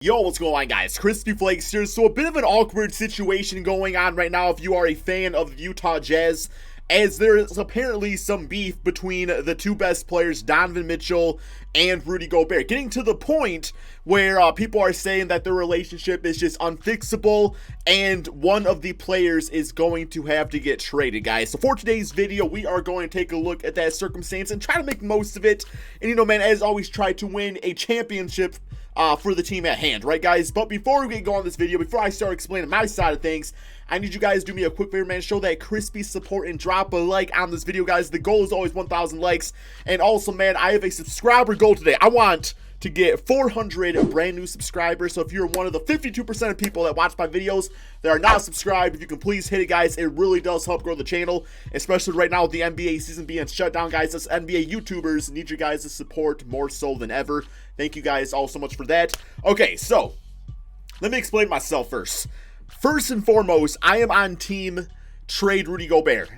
Yo, what's going on, guys? Crispy Flakes here. So a bit of an awkward situation going on right now if you are a fan of the Utah Jazz, as there is apparently some beef between the two best players, Donovan Mitchell and Rudy Gobert, getting to the point where people are saying that their relationship is just unfixable and one of the players is going to have to get traded, guys. So for today's video, we are going to take a look at that circumstance and try to make most of it. And man, as always, try to win a championship for the team at hand, right, guys? But before we get going on this video, before I start explaining my side of things, I need you guys to do me a quick favor, man. Show that crispy support and drop a like on this video, guys. The goal is always 1,000 likes. And also, man, I have a subscriber goal today. I want to get 400 brand new subscribers. So if you're one of the 52% of people that watch my videos that are not subscribed, if you can please hit it, guys. It really does help grow the channel, especially right now with the NBA season being shut down, guys. Us NBA YouTubers need you guys' support more so than ever. Thank you guys all so much for that. Okay, so let me explain myself first. First and foremost, I am on team trade Rudy Gobert.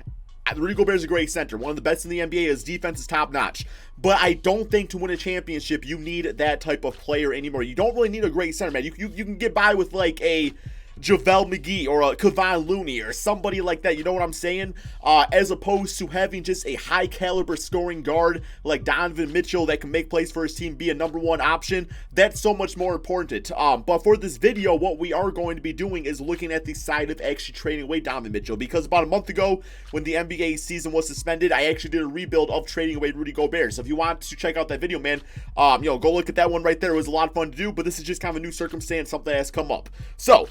Rudy Gobert is a great center, one of the best in the NBA. His defense is top notch, but I don't think to win a championship you need that type of player anymore. You don't really need a great center, man. You can get by with like a JaVale McGee or a Kevon Looney or somebody like that, you know what I'm saying? As opposed to having just a high caliber scoring guard like Donovan Mitchell that can make plays for his team, be a number one option. That's so much more important. But for this video, what we are going to be doing is looking at the side of actually trading away Donovan Mitchell, because about a month ago when the NBA season was suspended, I actually did a rebuild of trading away Rudy Gobert. So if you want to check out that video, man, go look at that one right there. It was a lot of fun to do, but this is just kind of a new circumstance, something that has come up. So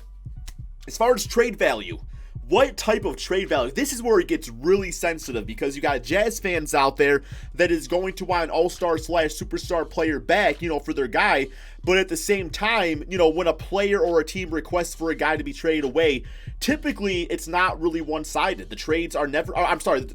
as far as trade value, what type of trade value? This is where it gets really sensitive, because you got Jazz fans out there that is going to want an all-star / superstar player back, for their guy. But at the same time, when a player or a team requests for a guy to be traded away, typically it's not really one-sided. The trades are never,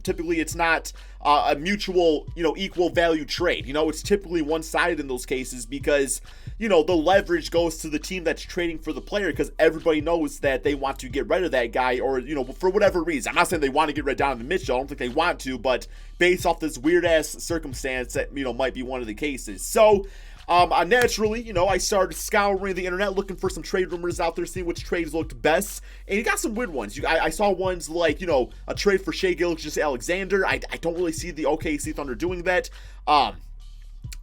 typically it's not a mutual, equal value trade. It's typically one-sided in those cases, because, the leverage goes to the team that's trading for the player, because everybody knows that they want to get rid of that guy, or, for whatever reason. I'm not saying they want to get rid of Donovan Mitchell. I don't think they want to, but based off this weird-ass circumstance, that, might be one of the cases. So naturally, I started scouring the internet, looking for some trade rumors out there, seeing which trades looked best, and you got some weird ones. I saw ones like, a trade for Shai Gilgeous-Alexander. I don't really see the OKC Thunder doing that.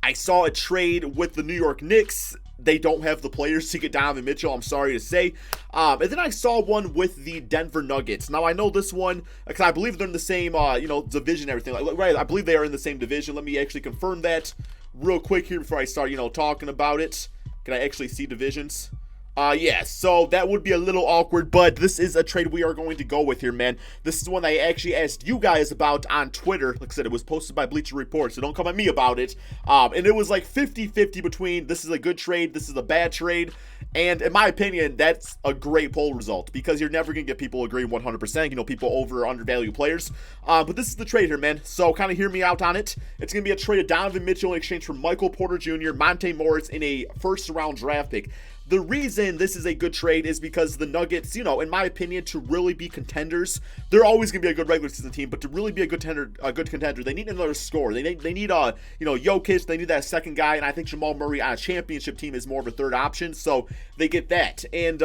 I saw a trade with the New York Knicks. They don't have the players to get Donovan Mitchell, I'm sorry to say. And then I saw one with the Denver Nuggets. Now, I know this one, because I believe they're in the same, division and everything. Right, I believe they are in the same division. Let me actually confirm that real quick here before I start, talking about it. Can I actually see divisions? Yeah, so that would be a little awkward, but this is a trade we are going to go with here, man. This is one I actually asked you guys about on Twitter. Like I said, it was posted by Bleacher Report, so don't come at me about it. And it was like 50-50 between this is a good trade, this is a bad trade. And in my opinion, that's a great poll result, because you're never going to get people agreeing 100%, people over or undervalue players. But this is the trade here, man. So kind of hear me out on it. It's going to be a trade of Donovan Mitchell in exchange for Michael Porter Jr., Monte Morris in a first-round draft pick. The reason this is a good trade is because the Nuggets, in my opinion, to really be contenders, they're always going to be a good regular season team, but to really be a good contender, they need another scorer. They need Jokic, they need that second guy, and I think Jamal Murray on a championship team is more of a third option, so they get that. And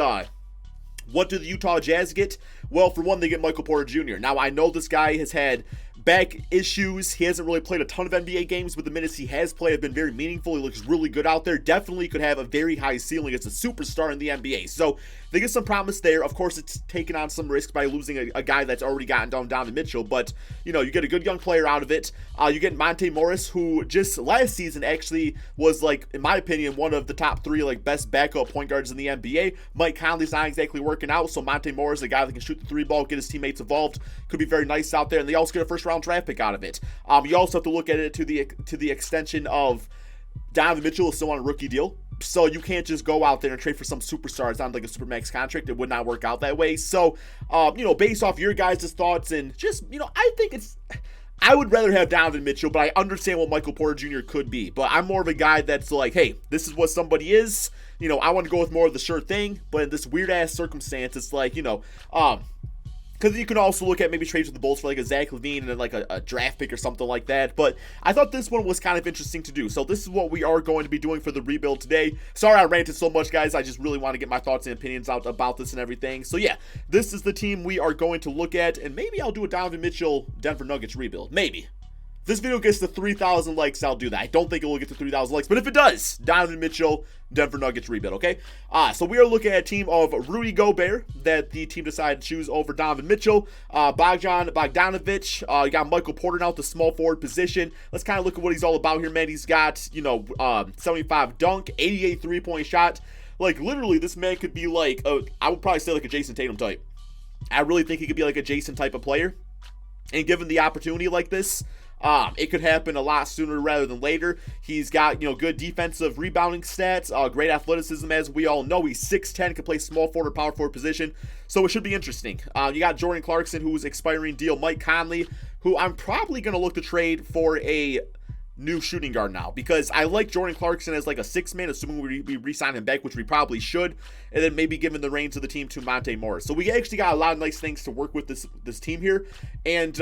what do the Utah Jazz get? Well, for one, they get Michael Porter Jr. Now, I know this guy has had back issues. He hasn't really played a ton of NBA games, but the minutes he has played have been very meaningful. He looks really good out there. Definitely could have a very high ceiling as a superstar in the NBA. So they get some promise there. Of course, it's taken on some risk by losing a guy that's already gotten Donovan Mitchell, but, you get a good young player out of it. You get Monte Morris, who just last season actually was, in my opinion, one of the top three, best backup point guards in the NBA. Mike Conley's not exactly working out, so Monte Morris, a guy that can shoot the three ball, get his teammates involved, could be very nice out there, and they also get a first-round draft pick out of it. You also have to look at it to the extension of Donovan Mitchell is still on a rookie deal. So you can't just go out there and trade for some superstar. It's not like a supermax contract. It would not work out that way. So, based off your guys' thoughts and just, I think I would rather have Donovan Mitchell, but I understand what Michael Porter Jr. could be. But I'm more of a guy that's like, hey, this is what somebody is. I want to go with more of the sure thing. But in this weird-ass circumstance, it's like, Because you can also look at maybe trades with the Bulls for like a Zach LaVine and then like a draft pick or something like that. But I thought this one was kind of interesting to do. So this is what we are going to be doing for the rebuild today. Sorry I ranted so much, guys. I just really want to get my thoughts and opinions out about this and everything. So yeah, this is the team we are going to look at. And maybe I'll do a Donovan Mitchell Denver Nuggets rebuild. Maybe. If this video gets to 3,000 likes, I'll do that. I don't think it will get to 3,000 likes, but if it does, Donovan Mitchell, Denver Nuggets rebuild, okay? So we are looking at a team of Rudy Gobert that the team decided to choose over Donovan Mitchell, Bogdanovich, you got Michael Porter now at the small forward position. Let's kind of look at what he's all about here, man. He's got, 75 dunk, 88 three-point shot. Like, literally, this man could be like, I would probably say like a Jason Tatum type. I really think he could be like a Jason type of player. And given the opportunity like this, it could happen a lot sooner rather than later. He's got, good defensive rebounding stats, great athleticism, as we all know. He's 6'10", can play small forward or power forward position, so it should be interesting. You got Jordan Clarkson, who's expiring deal. Mike Conley, who I'm probably going to look to trade for a new shooting guard now, because I like Jordan Clarkson as like a six-man, assuming we re-sign him back, which we probably should, and then maybe giving the reins of the team to Monte Morris. So we actually got a lot of nice things to work with this team here, and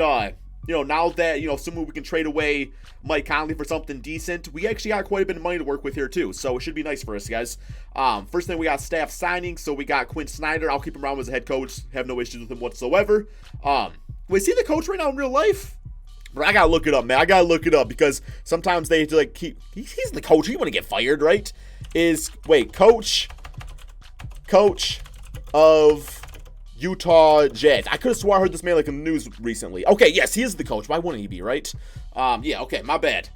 now that, assuming we can trade away Mike Conley for something decent, we actually got quite a bit of money to work with here too, so it should be nice for us, guys. First thing, we got staff signing, so we got Quinn Snyder. I'll keep him around as a head coach, have no issues with him whatsoever. Is he the coach right now in real life? Bro, I gotta look it up, man. I gotta look it up, because sometimes they like keep, he's the coach, he wouldn't get fired, right? Coach of Utah Jazz. I could have swore I heard this man like in the news recently. Okay, yes, he is the coach. Why wouldn't he be, right? Yeah, okay, my bad.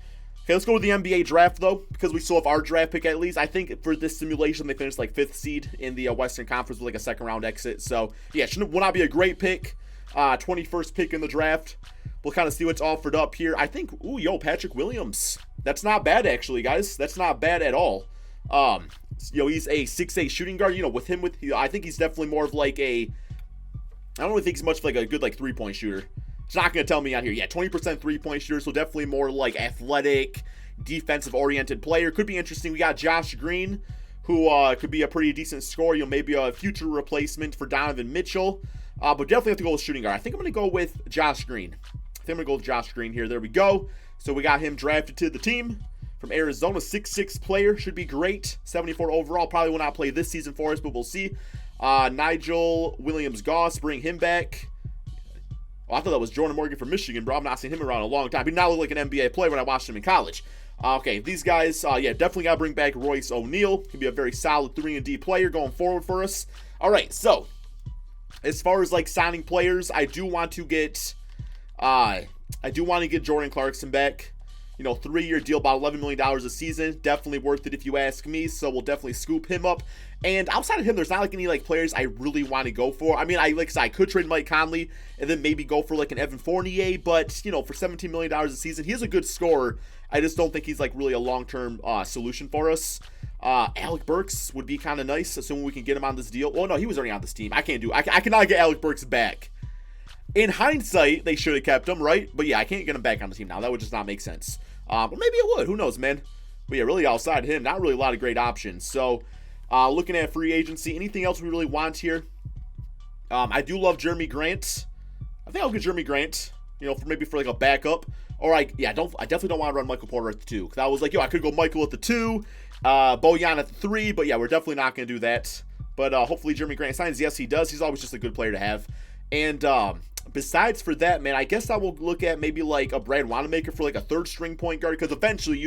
Okay, let's go to the NBA draft, though, because we still have our draft pick at least. I think for this simulation, they finished like 5th seed in the Western Conference with like a second round exit. So, yeah, will not be a great pick. 21st pick in the draft. We'll kind of see what's offered up here. I think, Patrick Williams. That's not bad, actually, guys. That's not bad at all. He's a 6'8" shooting guard. I think he's definitely more of like I don't really think he's much of like a good like 3-point shooter. It's not going to tell me out here. Yeah, 20% 3-point shooter, so definitely more like athletic, defensive-oriented player. Could be interesting. We got Josh Green, who could be a pretty decent scorer. Maybe a future replacement for Donovan Mitchell. But definitely have to go with shooting guard. I think I'm going to go with Josh Green. Here. There we go. So we got him drafted to the team from Arizona. 6'6" player. Should be great. 74 overall. Probably will not play this season for us, but we'll see. Nigel Williams-Goss, bring him back. I thought that was Jordan Morgan from Michigan, bro. I've not seen him around in a long time. He now looked like an NBA player when I watched him in college. Okay, these guys, definitely got to bring back Royce O'Neal. Can be a very solid 3-and-D player going forward for us. All right, so as far as like signing players, I do want to get Jordan Clarkson back. 3-year deal, about $11 million a season. Definitely worth it if you ask me. So we'll definitely scoop him up. And outside of him, there's not like any like players I really want to go for. I mean, I could trade Mike Conley and then maybe go for like an Evan Fournier, but for $17 million a season, he is a good scorer. I just don't think he's like really a long-term solution for us. Alec Burks would be kind of nice, assuming we can get him on this deal. Well, no, he was already on this team. I cannot get Alec Burks back. In hindsight, they should have kept him, right? But yeah, I can't get him back on the team now. That would just not make sense. But maybe it would. Who knows, man? But yeah, really outside him, not really a lot of great options. So, looking at free agency, anything else we really want here? I do love Jeremy Grant. I think I'll get Jeremy Grant, for like a backup. Or I definitely don't want to run Michael Porter at the 2. Because I was like, I could go Michael at the 2, Bojan at the 3. But yeah, we're definitely not going to do that. But hopefully Jeremy Grant signs. Yes, he does. He's always just a good player to have. And besides for that, man, I guess I will look at maybe like a Brad Wanamaker for like a 3rd-string point guard, because eventually,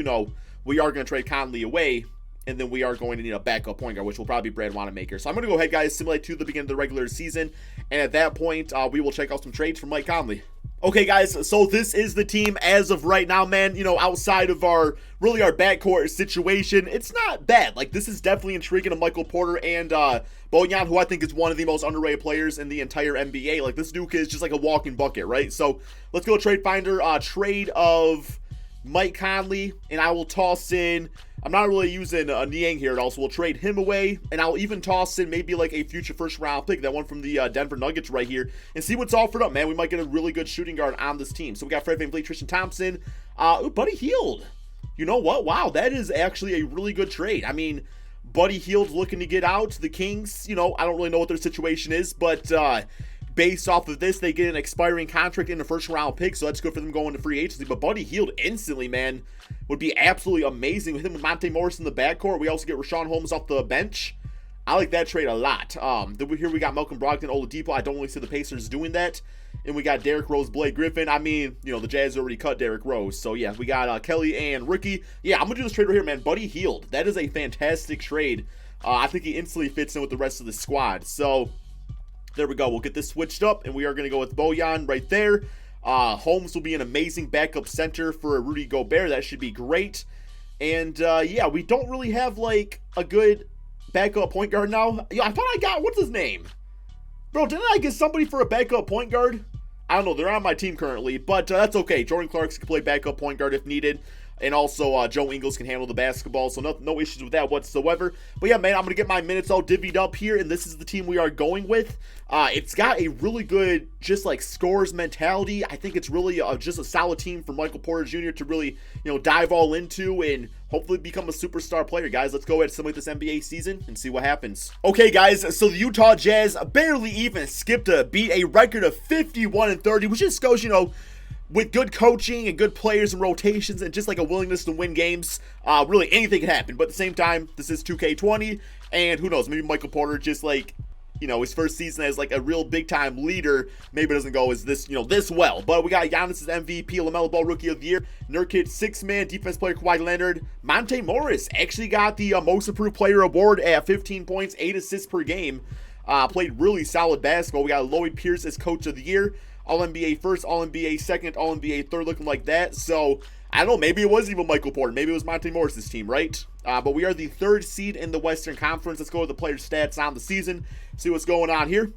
we are going to trade Conley away, and then we are going to need a backup point guard, which will probably be Brad Wanamaker. So I'm going to go ahead, guys, simulate to the beginning of the regular season, and at that point, we will check out some trades for Mike Conley. Okay, guys, so this is the team as of right now, man. Outside of our backcourt situation, it's not bad. Like, this is definitely intriguing to Michael Porter and Bojan, who I think is one of the most underrated players in the entire NBA. Like, this Duke is just like a walking bucket, right? So, let's go Trade Finder. Trade of Mike Conley, and I will toss in, I'm not really using Niang here at all, so we'll trade him away, and I'll even toss in maybe like a future 1st-round pick, that one from the Denver Nuggets right here, and see what's offered up, man. We might get a really good shooting guard on this team. So we got Fred VanVleet, Tristan Thompson, Buddy Hield. You know what? Wow, that is actually a really good trade. I mean, Buddy Hield's looking to get out. The Kings, I don't really know what their situation is, but based off of this, they get an expiring contract in the first round pick, so that's good for them going to free agency. But Buddy Hield instantly, man, would be absolutely amazing with him with Monte Morris in the backcourt. We also get Rashawn Holmes off the bench. I like that trade a lot. Here we got Malcolm Brogdon, Oladipo. I don't really see the Pacers doing that. And we got Derrick Rose, Blake Griffin. I mean, you know, the Jazz already cut Derrick Rose. So, yeah, we got Kelly and Ricky. Yeah, I'm going to do this trade right here, man. Buddy Hield. That is a fantastic trade. I think he instantly fits in with the rest of the squad. So, there we go. We'll get this switched up, and we are going to go with Bojan right there. Holmes will be an amazing backup center for Rudy Gobert. That should be great. And, yeah, we don't really have, like, a good backup point guard now. Yeah, I thought I got, what's his name? Bro, didn't I get somebody for a backup point guard? I don't know. They're on my team currently, but that's okay. Jordan Clarkson can play backup point guard if needed. And also, Joe Ingles can handle the basketball, so no issues with that whatsoever. But yeah, man, I'm going to get my minutes all divvied up here, and this is the team we are going with. It's got a really good, just like, scores mentality. I think it's really just a solid team for Michael Porter Jr. to really, you know, dive all into and hopefully become a superstar player, guys. Let's go ahead and simulate this NBA season and see what happens. Okay, guys, so the Utah Jazz barely even skipped a beat, a record of 51-30, which just goes, you know, with good coaching and good players and rotations and just like a willingness to win games, really anything can happen. But at the same time, this is 2K20, and who knows, maybe Michael Porter just like, you know, his first season as like a real big time leader, maybe it doesn't go as this, you know, this well. But we got Giannis's MVP, LaMelo Ball Rookie of the Year, Nurkic 6-man defense player Kawhi Leonard, Monte Morris actually got the most improved player award at 15 points, 8 assists per game. Played really solid basketball. We got Lloyd Pierce as coach of the year. All-NBA first, All-NBA second, All-NBA third, looking like that. So, I don't know, maybe it wasn't even Michael Porter. Maybe it was Monte Morris' team, right? But we are the 3rd seed in the Western Conference. Let's go with the player stats on the season, see what's going on here.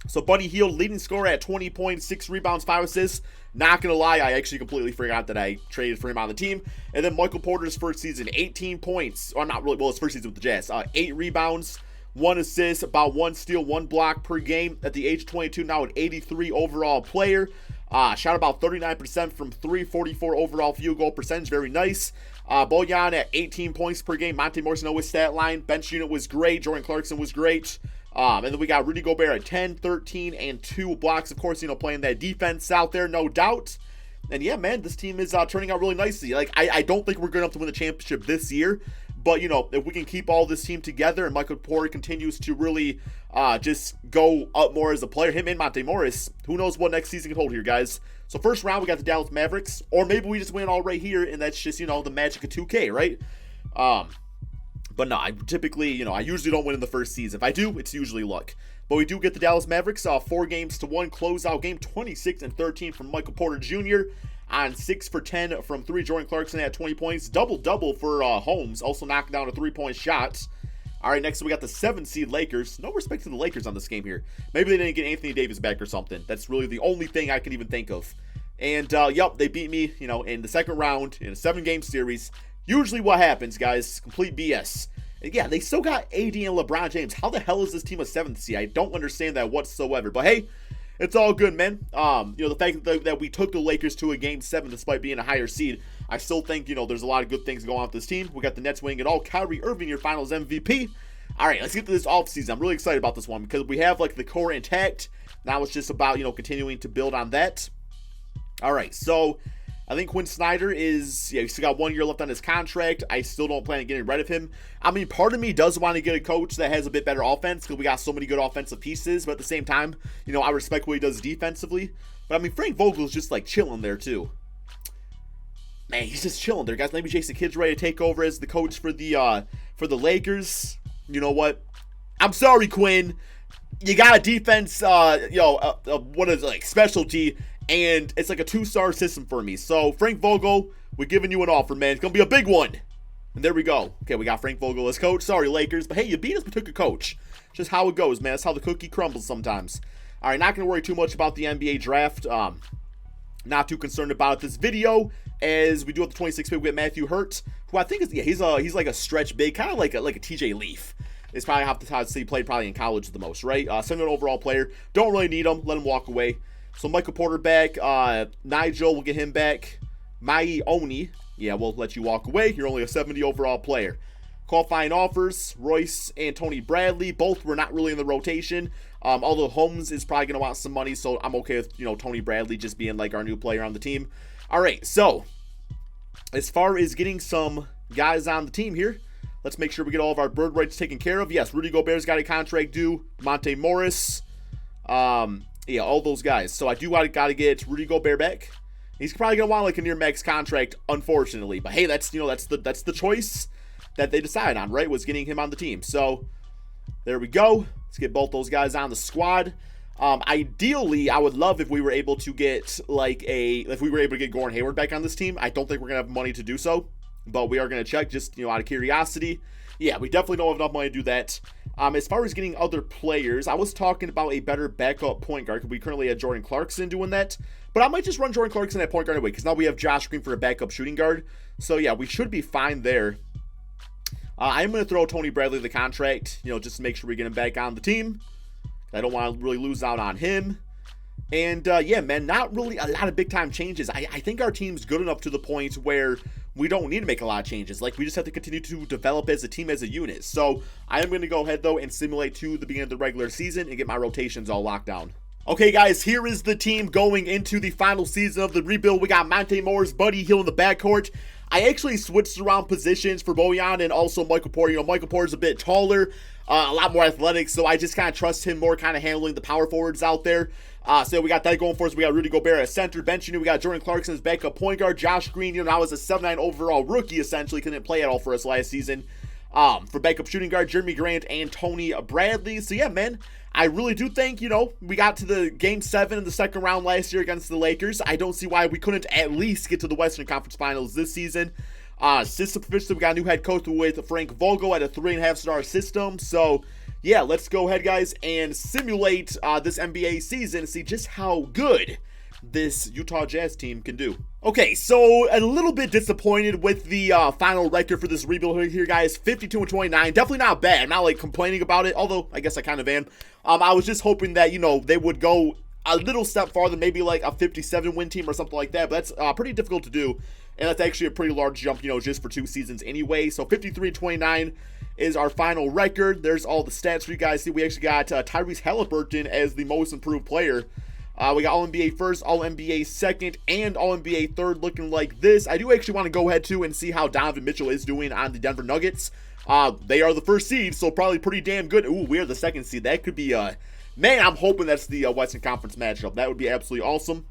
So, Buddy Hield, leading scorer at 20 points, 6 rebounds, 5 assists. Not going to lie, I actually completely forgot that I traded for him on the team. And then Michael Porter's first season, 18 points. Or not really, well, his first season with the Jazz. 8 rebounds. 1 assist, about 1 steal, 1 block per game. At the age of 22, now an 83 overall player. Shot about 39% from 3, 44 overall field goal percentage. Very nice. Bojan at 18 points per game. Monte Morris, no his stat line. Bench unit was great. Jordan Clarkson was great. And then we got Rudy Gobert at 10, 13, and 2 blocks. Of course, you know, playing that defense out there, no doubt. And yeah, man, this team is turning out really nicely. Like, I don't think we're good enough to win the championship this year. But, you know, if we can keep all this team together and Michael Porter continues to really just go up more as a player, him and Monte Morris, who knows what next season can hold here, guys. So first round, we got the Dallas Mavericks. Or maybe we just win all right here, and that's just, you know, the magic of 2K, right? But no, I typically, you know, I usually don't win in the first season. If I do, it's usually luck. But we do get the Dallas Mavericks, 4-1 closeout game, 26-13 from Michael Porter Jr., on 6 for 10 from 3. Jordan Clarkson at 20 points. Double-double for Holmes. Also knocking down a 3-point shot. All right, next we got the 7-seed Lakers. No respect to the Lakers on this game here. Maybe they didn't get Anthony Davis back or something. That's really the only thing I can even think of. And, yep, they beat me, you know, in the second round in a 7-game series. Usually what happens, guys, complete BS. And yeah, they still got AD and LeBron James. How the hell is this team a 7th seed? I don't understand that whatsoever. But, hey, it's all good, man. You know, the fact that we took the Lakers to a game 7 despite being a higher seed, I still think, you know, there's a lot of good things going on with this team. We got the Nets winning it all. Kyrie Irving, your finals MVP. All right, let's get to this offseason. I'm really excited about this one because we have, like, the core intact. Now it's just about, you know, continuing to build on that. All right, so I think Quinn Snyder is, yeah, he's still got 1 year left on his contract. I still don't plan on getting rid of him. I mean, part of me does want to get a coach that has a bit better offense because we got so many good offensive pieces. But at the same time, you know, I respect what he does defensively. But I mean, Frank Vogel's just like chilling there too. Man, he's just chilling there, guys. Maybe Jason Kidd's ready to take over as the coach for the Lakers. You know what? I'm sorry, Quinn. You got a defense, what is it, like specialty, and it's like a 2-star system for me. So Frank Vogel, we're giving you an offer, man. It's gonna be a big one. And there we go. Okay, we got Frank Vogel as coach. Sorry, Lakers, but hey, you beat us, but took a coach. Just how it goes, man. That's how the cookie crumbles sometimes. All right, not gonna worry too much about the NBA draft. Not too concerned about this video, as we do have the 26th pick. We get Matthew Hurt, who I think is, yeah, he's like a stretch big, kind of like a TJ Leaf. It's probably how he played probably in college the most, right? 7th overall player. Don't really need him. Let him walk away. So Michael Porter back. Nigel, we'll get him back. Mai Oni, yeah, we'll let you walk away. You're only a 70 overall player. Qualifying offers, Royce and Tony Bradley. Both were not really in the rotation. Although Holmes is probably going to want some money, so I'm okay with, Tony Bradley just being like our new player on the team. All right, so as far as getting some guys on the team here, let's make sure we get all of our bird rights taken care of. Yes, Rudy Gobert's got a contract due. Monte Morris. Yeah, all those guys. So I do got to get Rudy Gobert back. He's probably going to want like a near max contract, unfortunately. But hey, that's the choice that they decided on, right? Was getting him on the team. So there we go. Let's get both those guys on the squad. Ideally, I would love if we were able to get if we were able to get Gordon Hayward back on this team. I don't think we're gonna have money to do so, but we are gonna check just out of curiosity. Yeah, we definitely don't have enough money to do that. As far as getting other players, I was talking about a better backup point guard. We currently have Jordan Clarkson doing that, but I might just run Jordan Clarkson at point guard anyway, because now we have Josh Green for a backup shooting guard. So yeah, we should be fine there. I'm going to throw Tony Bradley the contract, just to make sure we get him back on the team. I don't want to really lose out on him. And, yeah, man, not really a lot of big-time changes. I think our team's good enough to the point where we don't need to make a lot of changes. Like, we just have to continue to develop as a team, as a unit. So, I am going to go ahead, though, and simulate to the beginning of the regular season and get my rotations all locked down. Okay, guys, here is the team going into the final season of the rebuild. We got Monte Morris, Buddy Hield in the backcourt. I actually switched around positions for Bojan and also Michael Porter. Michael Porter's a bit taller, a lot more athletic, so I just kind of trust him more kind of handling the power forwards out there. So we got that going for us. We got Rudy Gobert at center. Bench, we got Jordan Clarkson as backup point guard. Josh Green, now is a 7'9" overall rookie, essentially. Couldn't play at all for us last season. For backup shooting guard, Jeremy Grant and Tony Bradley. So yeah, man, I really do think, we got to the Game 7 in the second round last year against the Lakers. I don't see why we couldn't at least get to the Western Conference Finals this season. System proficiency, we got a new head coach with Frank Vogel at a 3.5-star system. So yeah, let's go ahead, guys, and simulate this NBA season and see just how good this Utah Jazz team can do. Okay, so a little bit disappointed with the final record for this rebuild here, guys. 52-29, definitely not bad. I'm not like complaining about it, although I guess I kind of am. I was just hoping that they would go a little step farther, maybe like a 57 win team or something like that. But that's pretty difficult to do, and that's actually a pretty large jump, just for 2 seasons anyway. So 53-29 is our final record. There's all the stats for you guys. See, we actually got Tyrese Halliburton as the most improved player. We got All-NBA first, All-NBA second, and All-NBA third looking like this. I do actually want to go ahead, too, and see how Donovan Mitchell is doing on the Denver Nuggets. They are the first seed, so probably pretty damn good. Ooh, we are the second seed. That could be, man, I'm hoping that's the Western Conference matchup. That would be absolutely awesome.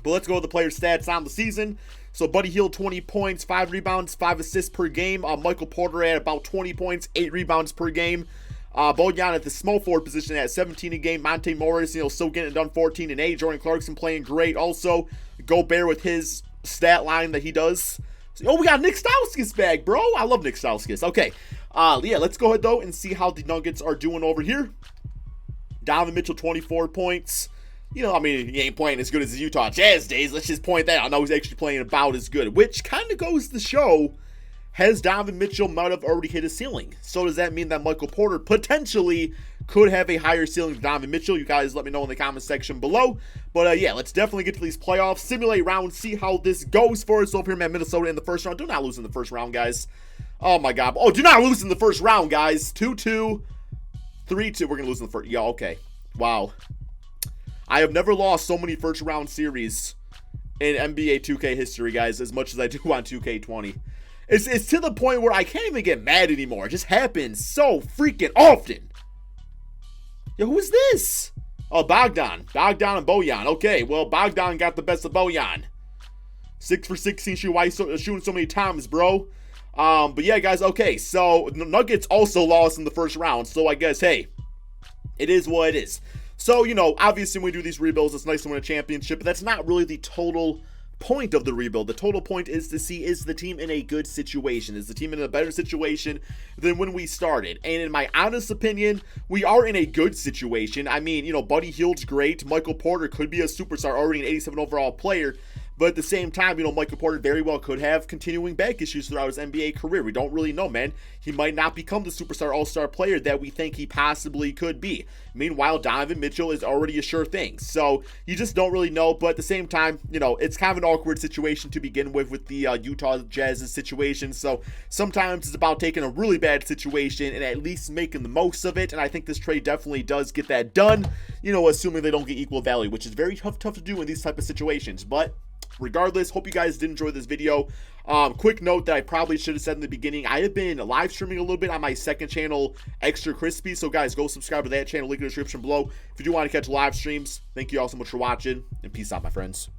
But let's go with the player stats on the season. So Buddy Hield, 20 points, 5 rebounds, 5 assists per game. Michael Porter at about 20 points, 8 rebounds per game. Bojan at the small forward position at 17 a game. Monte Morris, still getting it done, 14 and 8. Jordan Clarkson playing great. Also, Gobert with his stat line that he does. So, we got Nick Stauskas back, bro. I love Nick Stauskas. Okay. Yeah, let's go ahead, though, and see how the Nuggets are doing over here. Donovan Mitchell, 24 points. He ain't playing as good as the Utah Jazz days. Let's just point that out. I know he's actually playing about as good, which kind of goes to show, has Donovan Mitchell might have already hit his ceiling. So does that mean that Michael Porter potentially could have a higher ceiling than Donovan Mitchell? You guys let me know in the comment section below. But yeah, let's definitely get to these playoffs, simulate rounds, see how this goes for us over here in Minnesota in the first round. Do not lose in the first round, guys. Oh my God. Oh, do not lose in the first round, guys. 2-2, 3-2. We're going to lose in the first. Yeah, okay. Wow. I have never lost so many first round series in NBA 2K history, guys, as much as I do on 2K20. It's to the point where I can't even get mad anymore. It just happens so freaking often. Yo, who is this? Oh, Bogdan. Bogdan and Bojan. Okay, well, Bogdan got the best of Bojan. 6 for 16 shooting so many times, bro. But yeah, guys, okay. So, Nuggets also lost in the first round. So, I guess, hey, it is what it is. So, obviously when we do these rebuilds, it's nice to win a championship, but that's not really the total point of the rebuild. The total point is to see, is the team in a good situation? Is the team in a better situation than when we started? And in my honest opinion, we are in a good situation. Buddy Hield's great. Michael Porter could be a superstar, already an 87 overall player. But at the same time, Michael Porter very well could have continuing back issues throughout his NBA career. We don't really know, man. He might not become the superstar all-star player that we think he possibly could be. Meanwhile, Donovan Mitchell is already a sure thing. So you just don't really know. But at the same time, it's kind of an awkward situation to begin with the Utah Jazz's situation. So sometimes it's about taking a really bad situation and at least making the most of it. And I think this trade definitely does get that done, assuming they don't get equal value, which is very tough to do in these type of situations. But regardless, hope you guys did enjoy this video. Quick note that I probably should have said in the beginning, I have been live streaming a little bit on my second channel, Extra Crispy, so guys, go subscribe to that channel, link in the description below if you do want to catch live streams. Thank you all so much for watching, and peace out, my friends.